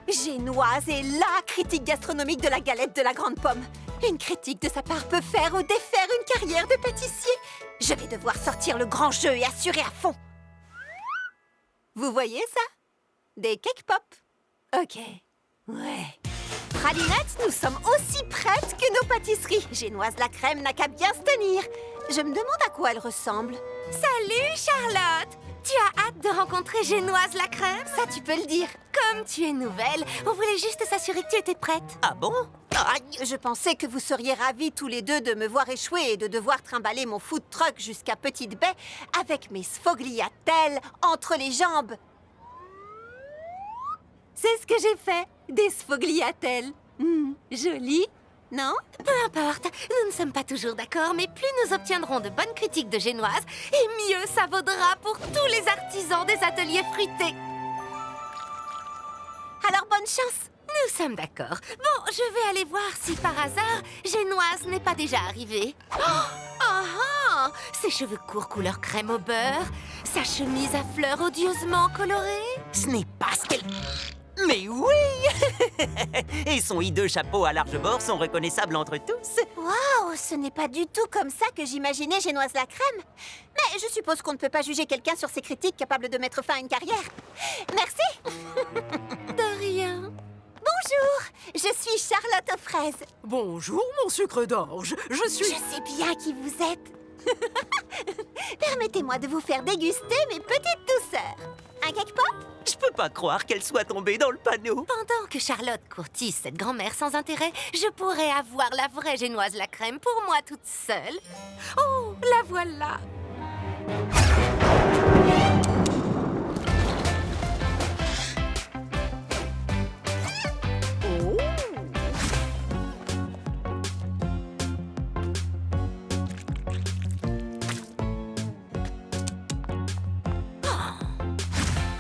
Génoise est la critique gastronomique de la galette de la Grande Pomme. Une critique de sa part peut faire ou défaire une carrière de pâtissier. Je vais devoir sortir le grand jeu et assurer à fond. Vous voyez ça? Des cake pop. Ok. Ouais. Pralinette, nous sommes aussi prêtes que nos pâtisseries. Génoise la crème n'a qu'à bien se tenir. Je me demande à quoi elle ressemble. Salut, Charlotte! Tu as hâte de rencontrer Génoise la crème? Ça, tu peux le dire. Comme tu es nouvelle, on voulait juste s'assurer que tu étais prête. Ah bon? Je pensais que vous seriez ravis tous les deux de me voir échouer et de devoir trimballer mon food truck jusqu'à Petite Baie avec mes sfogliatelles entre les jambes. C'est ce que j'ai fait, des sfogliatelles. Joli, non? Peu importe, nous ne sommes pas toujours d'accord, mais plus nous obtiendrons de bonnes critiques de Génoise, et mieux ça vaudra pour tous les artisans des ateliers fruités. Alors bonne chance. Nous sommes d'accord. Bon, je vais aller voir si par hasard, Génoise n'est pas déjà arrivée. Ses cheveux courts couleur crème au beurre, sa chemise à fleurs odieusement colorée. Ce n'est pas ce qu'elle... Mais oui! Et son hideux chapeau à large bord sont reconnaissables entre tous. Waouh, ce n'est pas du tout comme ça que j'imaginais Génoise la crème. Mais je suppose qu'on ne peut pas juger quelqu'un sur ses critiques capables de mettre fin à une carrière. Merci. De rien. Bonjour, je suis Charlotte aux fraises. Bonjour, mon sucre d'orge. Je suis... Je sais bien qui vous êtes. Permettez-moi de vous faire déguster mes petites douceurs. Un cake pop? Je peux pas croire qu'elle soit tombée dans le panneau. Pendant que Charlotte courtise cette grand-mère sans intérêt, je pourrais avoir la vraie Génoise la crème pour moi toute seule. Oh, la voilà!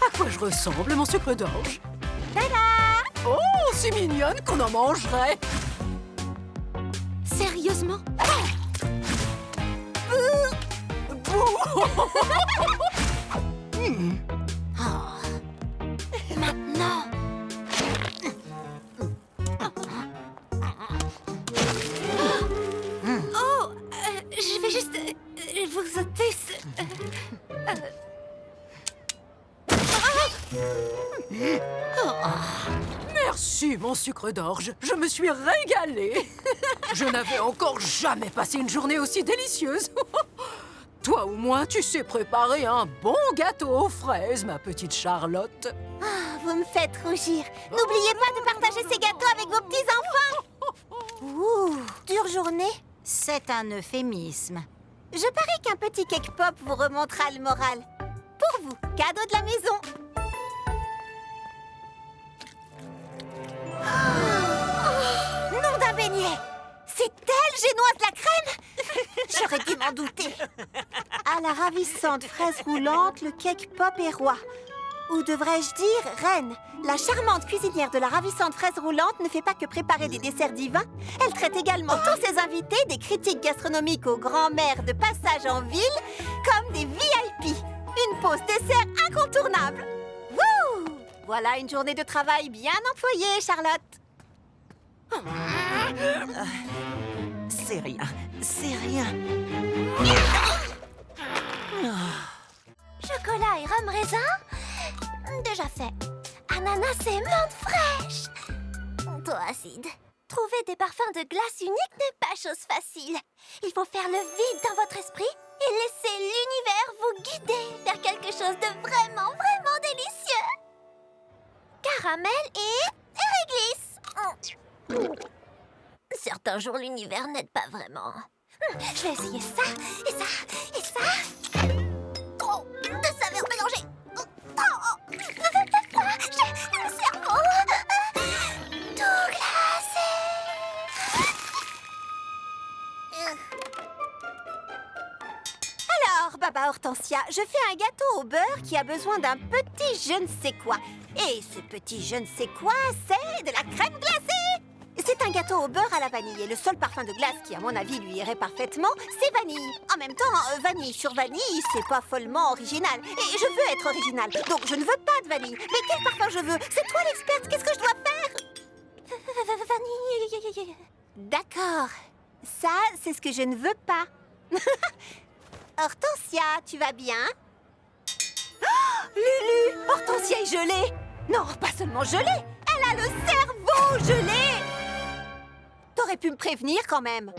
À quoi je ressemble, mon sucre d'orge? Tada! Oh, si mignonne qu'on en mangerait! Sérieusement? Maintenant. Oh, je vais juste vous ôter ce... Merci, mon sucre d'orge. Je me suis régalée. Je n'avais encore jamais passé une journée aussi délicieuse. Toi ou moi, tu sais préparer un bon gâteau aux fraises, ma petite Charlotte. Vous me faites rougir. N'oubliez pas de partager ces gâteaux avec vos petits-enfants. Ouh, dure journée. C'est un euphémisme. Je parie qu'un petit cake pop vous remontera le moral. Pour vous, cadeau de la maison. Nom d'un beignet. C'est elle, Génoise la crème? J'aurais dû m'en douter. À la ravissante fraise roulante, le cake pop est roi. Ou devrais-je dire reine? La charmante cuisinière de la ravissante fraise roulante ne fait pas que préparer des desserts divins. Elle traite également tous ses invités des critiques gastronomiques aux grands-mères de passage en ville comme des VIP. Une pause dessert incontournable. Wouh! Voilà une journée de travail bien employée, Charlotte. C'est rien, c'est rien. Chocolat et rhum raisin? Déjà fait. Ananas et menthe fraîche? Trop acide. Trouver des parfums de glace uniques n'est pas chose facile. Il faut faire le vide dans votre esprit et laisser l'univers vous guider vers quelque chose de vraiment, vraiment délicieux. Caramel et réglisse. Certains jours, l'univers n'aide pas vraiment. Je vais essayer ça, et ça, et ça. Trop de saveurs mélangées. J'ai le cerveau tout glacé. Alors, Baba, Voilà, Hortensia, je fais un gâteau au beurre qui a besoin d'un petit je ne sais quoi. Et ce petit je ne sais quoi, c'est de la crème glacée. C'est un gâteau au beurre à la vanille et le seul parfum de glace qui, à mon avis, lui irait parfaitement, c'est vanille. En même temps, vanille sur vanille, c'est pas follement original. Et je veux être original, donc je ne veux pas de vanille. Mais quel parfum je veux? C'est toi l'experte, qu'est-ce que je dois faire? Vanille. D'accord. Ça, c'est ce que je ne veux pas. Hortensia, tu vas bien? Oh, Lulu! Hortensia est gelée! Non, pas seulement gelée! Elle a le cerveau gelé! T'aurais pu me prévenir quand même.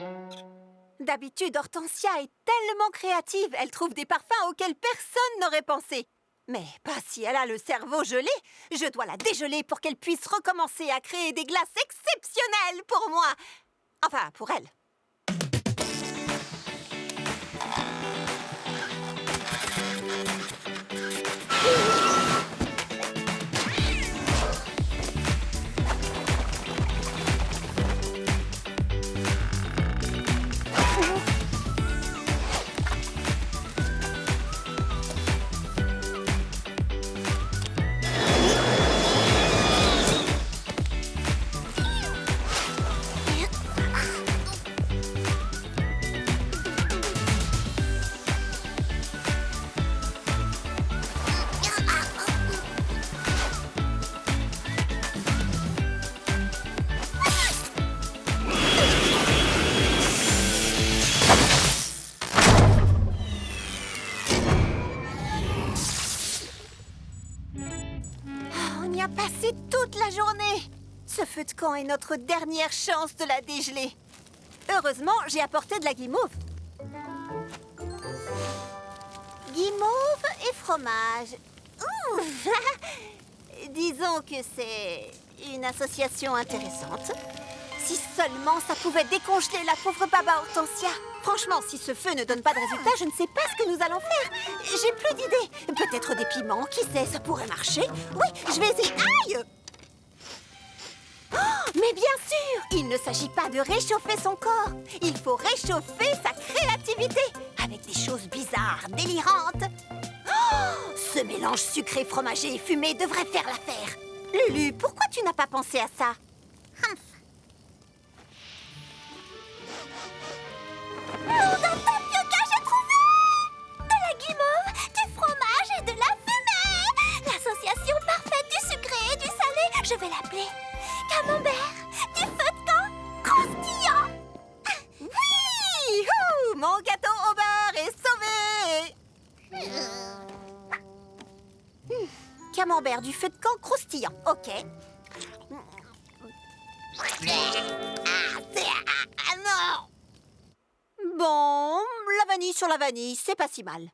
D'habitude, Hortensia est tellement créative. Elle trouve des parfums auxquels personne n'aurait pensé. Mais pas si elle a le cerveau gelé. Je dois la dégeler pour qu'elle puisse recommencer à créer des glaces exceptionnelles pour moi. Enfin, pour elle. Passé toute la journée. Ce feu de camp est notre dernière chance de la dégeler. Heureusement, j'ai apporté de la guimauve. Guimauve et fromage. Ouh. Disons que c'est une association intéressante. Si seulement ça pouvait décongeler la pauvre baba Hortensia. Franchement, si ce feu ne donne pas de résultat, je ne sais pas ce que nous allons faire. J'ai plus d'idées. Peut-être des piments, qui sait, ça pourrait marcher. Oui, je vais essayer. Aïe! Oh, mais bien sûr, il ne s'agit pas de réchauffer son corps. Il faut réchauffer sa créativité avec des choses bizarres, délirantes. Oh, ce mélange sucré, fromagé et fumé devrait faire l'affaire. Lulu, pourquoi tu n'as pas pensé à ça? Nom d'un tapioca, j'ai trouvé! De la guimauve, du fromage et de la fumée! L'association parfaite du sucré et du salé, je vais l'appeler camembert, du feu de camp, croustillant! Oui! Ouh, mon gâteau au beurre est sauvé! Camembert du feu de camp croustillant, ok. Ah non! Bon, la vanille sur la vanille, c'est pas si mal.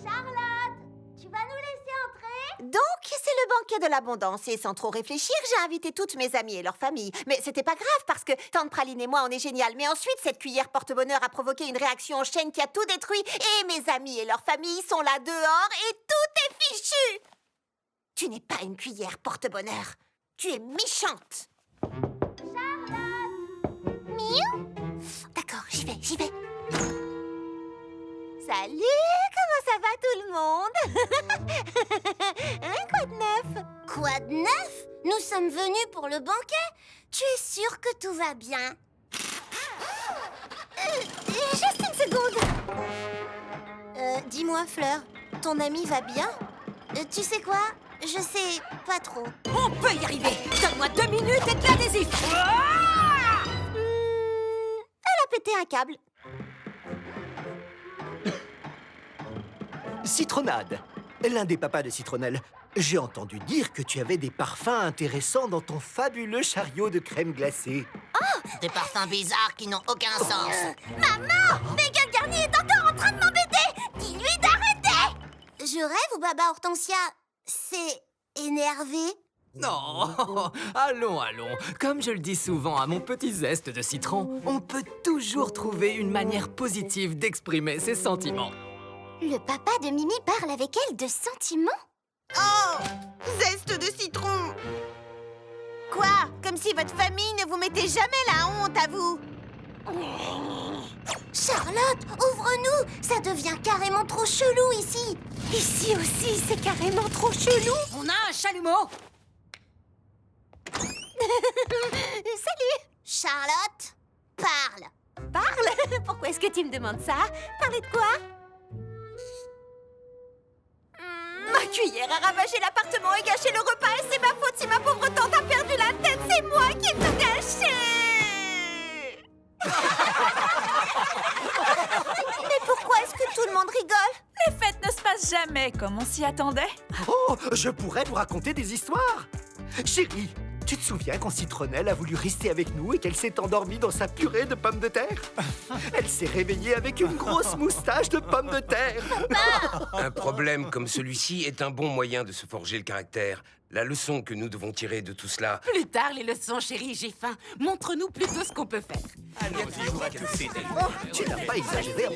Charlotte, tu vas nous laisser entrer? Donc, c'est le banquet de l'abondance et sans trop réfléchir, j'ai invité toutes mes amies et leurs familles. Mais c'était pas grave parce que Tante Praline et moi, on est génial. Mais ensuite, cette cuillère porte-bonheur a provoqué une réaction en chaîne qui a tout détruit. Et mes amis et leurs familles sont là dehors et tout est fichu. Tu n'es pas une cuillère porte-bonheur. Tu es méchante. D'accord, j'y vais. Salut, comment ça va tout le monde? Hein, quoi de neuf? Quoi de neuf? Nous sommes venus pour le banquet. Tu es sûre que tout va bien? Juste une seconde. Dis-moi, Fleur, ton ami va bien? Tu sais quoi? Je sais pas trop. On peut y arriver. Donne-moi 2 minutes et de l'adhésif. Elle a pété un câble. Citronnade, l'un des papas de Citronnelle. J'ai entendu dire que tu avais des parfums intéressants dans ton fabuleux chariot de crème glacée. Oh! Des parfums bizarres qui n'ont aucun sens. Maman! Miguel Garnier est encore en train de m'embêter! Dis-lui d'arrêter! Je rêve ou Baba Hortensia s'est énervé? Non, allons. Comme je le dis souvent à mon petit zeste de citron, on peut toujours trouver une manière positive d'exprimer ses sentiments. Le papa de Mimi parle avec elle de sentiments? Oh! Zeste de citron! Quoi? Comme si votre famille ne vous mettait jamais la honte à vous! Charlotte, ouvre-nous! Ça devient carrément trop chelou ici! Ici aussi, c'est carrément trop chelou. On a un chalumeau. Salut! Charlotte, parle! Parle? Pourquoi est-ce que tu me demandes ça? Parler de quoi? Ma cuillère a ravagé l'appartement et gâché le repas et c'est ma faute si ma pauvre tante a perdu la tête. C'est moi qui ai tout gâché. Mais pourquoi est-ce que tout le monde rigole? Les fêtes ne se passent jamais comme on s'y attendait. Oh, je pourrais vous raconter des histoires. Chérie, tu te souviens quand Citronnelle a voulu rester avec nous et qu'elle s'est endormie dans sa purée de pommes de terre? Elle s'est réveillée avec une grosse moustache de pommes de terre. Un problème comme celui-ci est un bon moyen de se forger le caractère. La leçon que nous devons tirer de tout cela... Plus tard, les leçons, chérie, j'ai faim. Montre-nous plutôt ce qu'on peut faire. Tu n'as pas exagéré en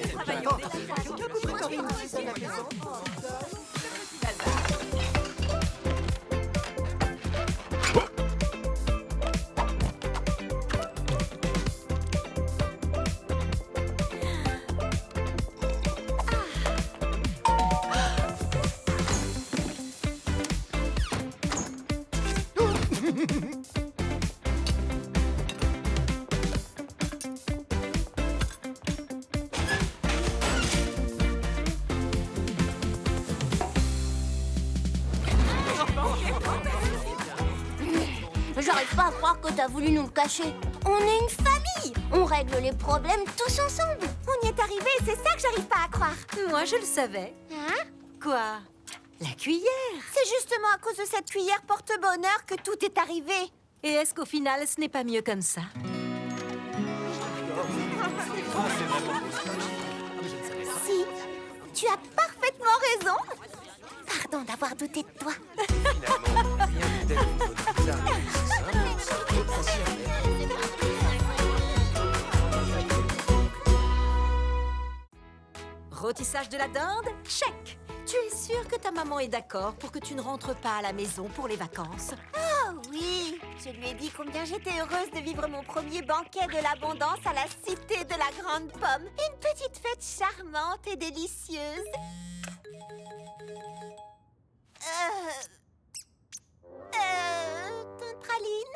J'arrive pas à croire que t'as voulu nous le cacher. On est une famille. On règle les problèmes tous ensemble. On y est arrivé et c'est ça que j'arrive pas à croire. Moi, je le savais. Hein? Quoi? La cuillère. C'est justement à cause de cette cuillère porte-bonheur que tout est arrivé. Et est-ce qu'au final, ce n'est pas mieux comme ça? Si, tu as parfaitement raison. Pardon d'avoir douté de toi. Rôtissage de la dinde? Check! Tu es sûre que ta maman est d'accord pour que tu ne rentres pas à la maison pour les vacances? Oh oui, je lui ai dit combien j'étais heureuse de vivre mon premier banquet de l'abondance à la cité de la Grande Pomme. Une petite fête charmante et délicieuse. Praline,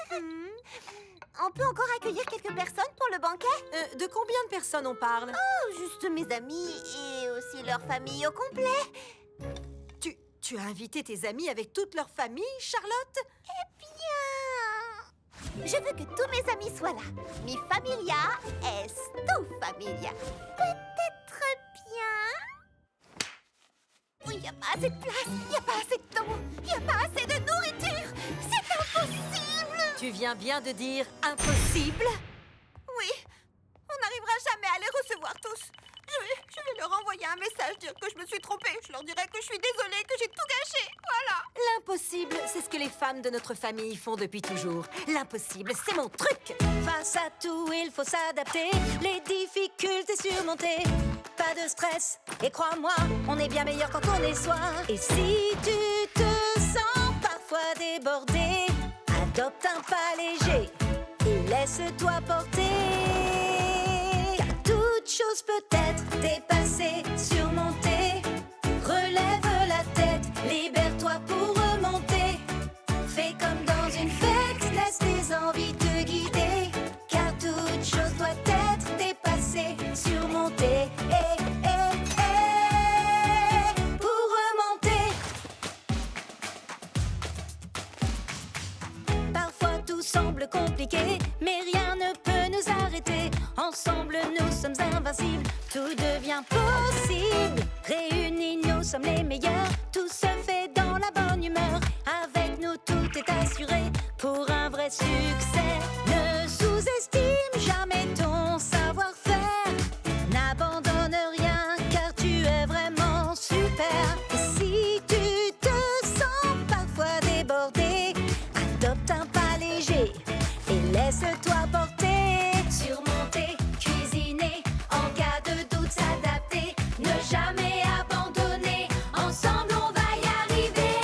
on peut encore accueillir quelques personnes pour le banquet? De combien de personnes on parle? Oh, juste mes amis et aussi leur famille au complet. Tu as invité tes amis avec toute leur famille, Charlotte? Eh bien, je veux que tous mes amis soient là. Mi familia est tu familia. Peut-être bien... Il n'y a pas assez de place, il n'y a pas assez de temps, il n'y a pas assez de nourriture. C'est impossible. Tu viens bien de dire impossible? Oui, on n'arrivera jamais à les recevoir tous. Je vais leur envoyer un message, dire que je me suis trompée. Je leur dirai que je suis désolée, que j'ai tout gâché. Voilà. L'impossible, c'est ce que les femmes de notre famille font depuis toujours. L'impossible, c'est mon truc. Face à tout, il faut s'adapter, les difficultés surmonter. Pas de stress, et crois-moi, on est bien meilleur quand on est soi. Et si tu te sens parfois débordé, adopte un pas léger et laisse-toi porter. Toute chose peut être dépassée, surmontée. Relève la tête, libère-toi pour remonter. Fais comme dans une fête, laisse tes envies te guider. Car toute chose doit être dépassée, surmontée. Pour remonter. Parfois tout semble compliqué, mais rien ne peut nous arrêter. Ensemble nous sommes invincibles, tout devient possible. Réunis nous sommes les meilleurs, tout se fait dans la bonne humeur. Avec nous tout est assuré pour un vrai succès. Ne sous-estime jamais ton savoir-faire. N'abandonne rien car tu es vraiment super. Et si tu te sens parfois débordé, adopte un pas léger et laisse-toi porter. Surmonter, cuisiner, en cas de doute s'adapter. Ne jamais abandonner, ensemble on va y arriver.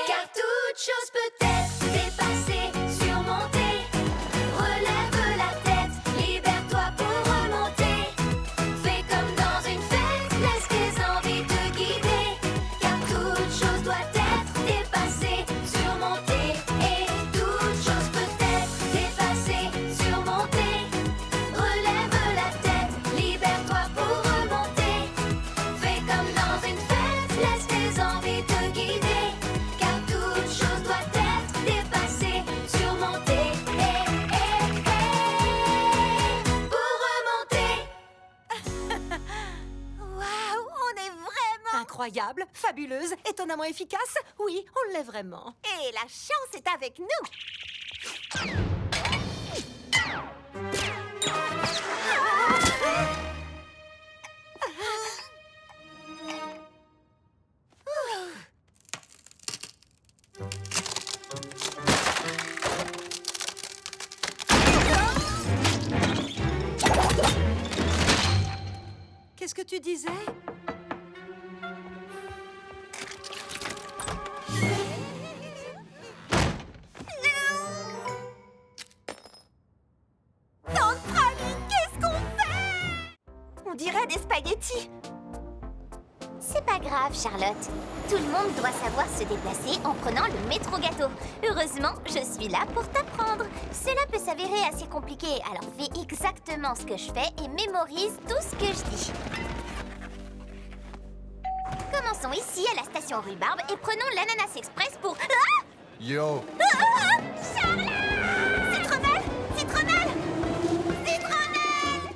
Car toute chose peut être dépassée, surmontée. Relève la tête, libère Incroyable, fabuleuse, étonnamment efficace. Oui, on l'est vraiment. Et la chance est avec nous. Qu'est-ce que tu disais? Tante Praline, qu'est-ce qu'on fait? On dirait des spaghettis. C'est pas grave, Charlotte. Tout le monde doit savoir se déplacer en prenant le métro gâteau. Heureusement, je suis là pour t'apprendre. Cela peut s'avérer assez compliqué, alors fais exactement ce que je fais et mémorise tout ce que je dis. Commençons ici à la station Rhubarbe et prenons l'Ananas Express pour... Ah! Yo! Charlotte! Citronnelle! Citronnelle! Citronnelle!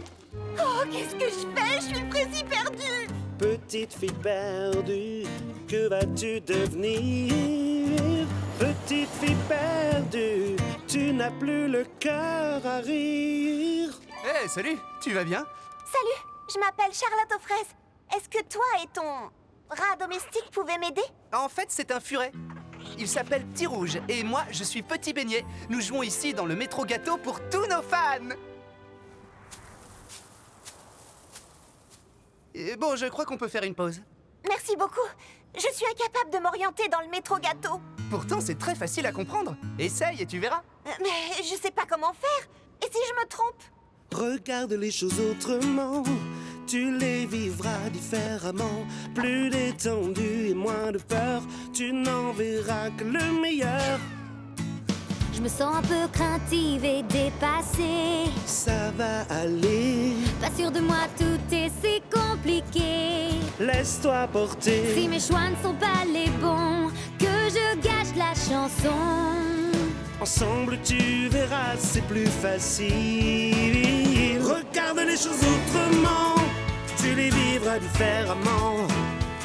Oh, qu'est-ce que je fais? Je suis précis perdue. Petite fille perdue, que vas-tu devenir? Petite fille perdue, tu n'as plus le cœur à rire. Hé, salut, tu vas bien? Salut, je m'appelle Charlotte aux fraises. Est-ce que toi et ton rat domestique pouvaient m'aider? En fait, c'est un furet. Il s'appelle Petit Rouge et moi, je suis Petit Beignet. Nous jouons ici dans le métro gâteau pour tous nos fans. Et bon, je crois qu'on peut faire une pause. Merci beaucoup. Je suis incapable de m'orienter dans le métro gâteau. Pourtant, c'est très facile à comprendre. Essaye et tu verras. Mais je sais pas comment faire. Et si je me trompe? Regarde les choses autrement, tu les vivras différemment. Plus détendu et moins de peur, tu n'en verras que le meilleur. Je me sens un peu craintive et dépassée. Ça va aller. Pas sûre de moi, tout est si compliqué. Laisse-toi porter. Si mes choix ne sont pas les bons, que je gâche la chanson. Ensemble tu verras, c'est plus facile. Regarde les choses autrement, tu les vivras différemment.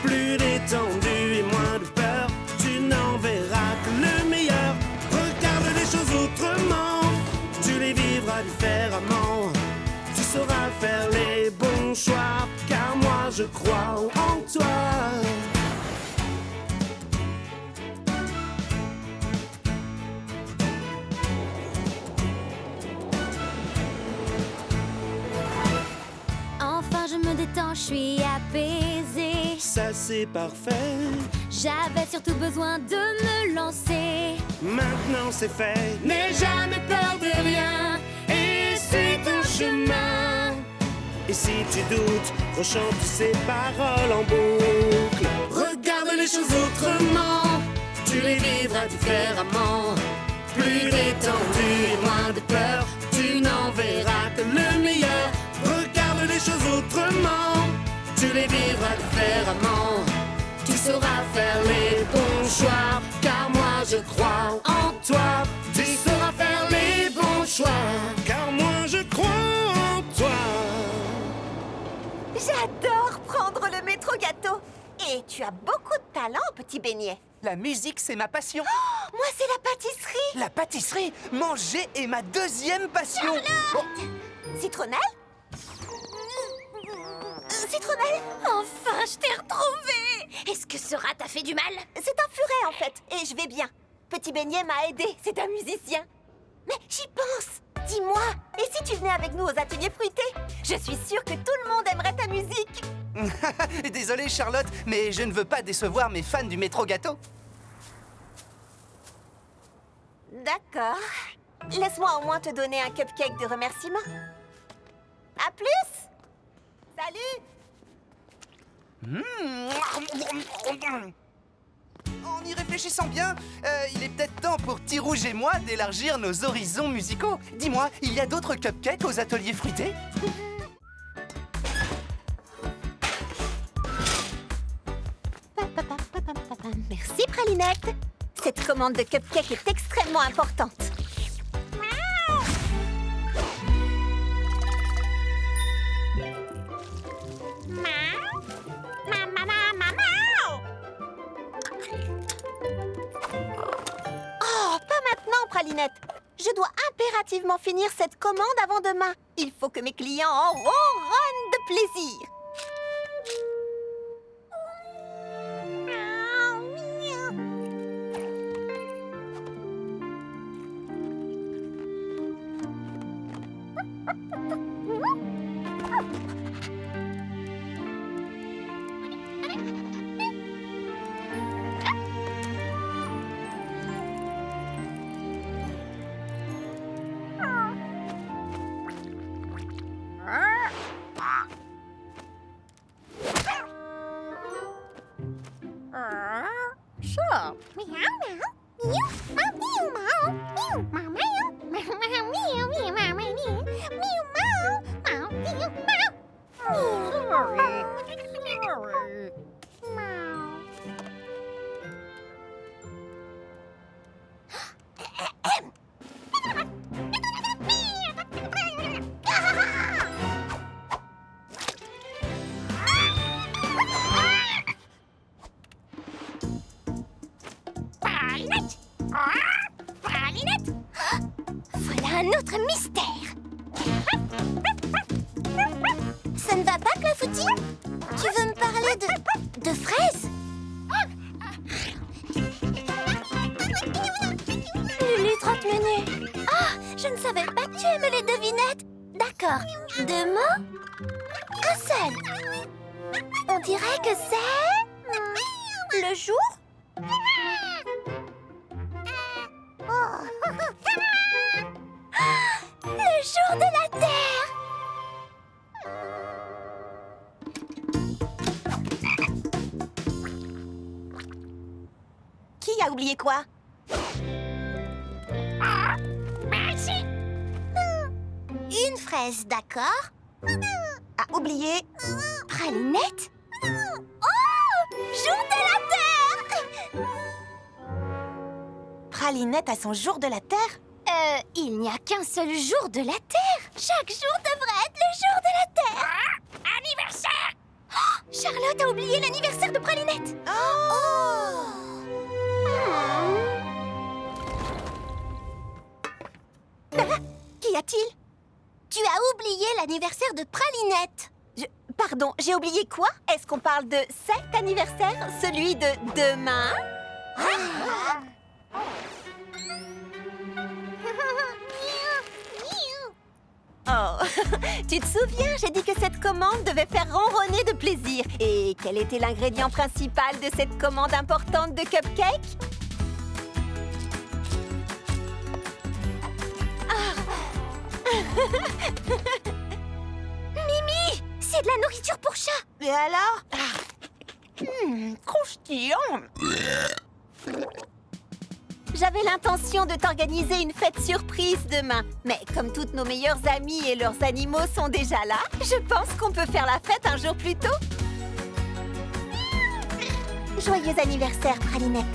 Plus détendu et moins de peur, tu n'en verras que le meilleur. Regarde les choses autrement, tu les vivras différemment. Tu sauras faire les bons choix, car moi je crois en toi. Enfin je me détends, je suis apaisée. Ça c'est parfait. J'avais surtout besoin de me lancer. Maintenant c'est fait. N'aie jamais peur de rien et suis ton chemin. Et si tu doutes, rechante ces paroles en boucle. Regarde les choses autrement, tu les vivras différemment. Plus détendu et moins de peur, tu n'en verras que le meilleur. Regarde les choses autrement, tu les vivras différemment. Tu sauras faire les bons choix, car moi je crois en toi. Tu sauras faire les bons choix, car moi je crois en toi. J'adore prendre le métro gâteau. Et tu as beaucoup de talent, Petit Beignet. La musique, c'est ma passion. Oh, moi, c'est la pâtisserie. La pâtisserie, manger est ma deuxième passion. Oh. Citronnelle? Citronnelle? Enfin, je t'ai retrouvée. Est-ce que ce rat t'a fait du mal? C'est un furet, en fait. Et je vais bien. Petit Beignet m'a aidé. C'est un musicien. Mais j'y pense. Dis-moi, et si tu venais avec nous aux ateliers fruités? Je suis sûre que tout le monde aimerait ta musique. Désolé Charlotte, mais je ne veux pas décevoir mes fans du métro gâteau. D'accord. Laisse-moi au moins te donner un cupcake de remerciement. À plus. Salut. En y réfléchissant bien, il est peut-être temps pour Petit Rouge et moi d'élargir nos horizons musicaux. Dis-moi, il y a d'autres cupcakes aux ateliers fruités? Merci, Pralinette. Cette commande de cupcake est extrêmement importante. Je dois impérativement finir cette commande avant demain. Il faut que mes clients en ronronnent de plaisir. Voilà un autre mystère. Ça ne va pas, Clafoutis? Tu veux me parler de fraises? Lulu Trotte-Menu. Ah, je ne savais pas que tu aimais les devinettes. D'accord. 2 mots? Un seul. On dirait que c'est... le jour? Le jour de la Terre! Qui a oublié quoi? Une fraise, d'accord? A oublié Pralinette? Oh! Jour de la Terre! Pralinette a son jour de la Terre? Il n'y a qu'un seul jour de la Terre. Chaque jour devrait être le jour de la Terre. Anniversaire! Oh, Charlotte a oublié l'anniversaire de Pralinette. Qu'y a-t-il? Tu as oublié l'anniversaire de Pralinette. Pardon, j'ai oublié quoi? Est-ce qu'on parle de cet anniversaire? Celui de demain? Oh, tu te souviens, j'ai dit que cette commande devait faire ronronner de plaisir. Et quel était l'ingrédient principal de cette commande importante de cupcake? Mimi, c'est de la nourriture pour chat. Et alors? Croustillant. J'avais l'intention de t'organiser une fête surprise demain. Mais comme toutes nos meilleures amies et leurs animaux sont déjà là, je pense qu'on peut faire la fête un jour plus tôt. Joyeux anniversaire, Pralinette.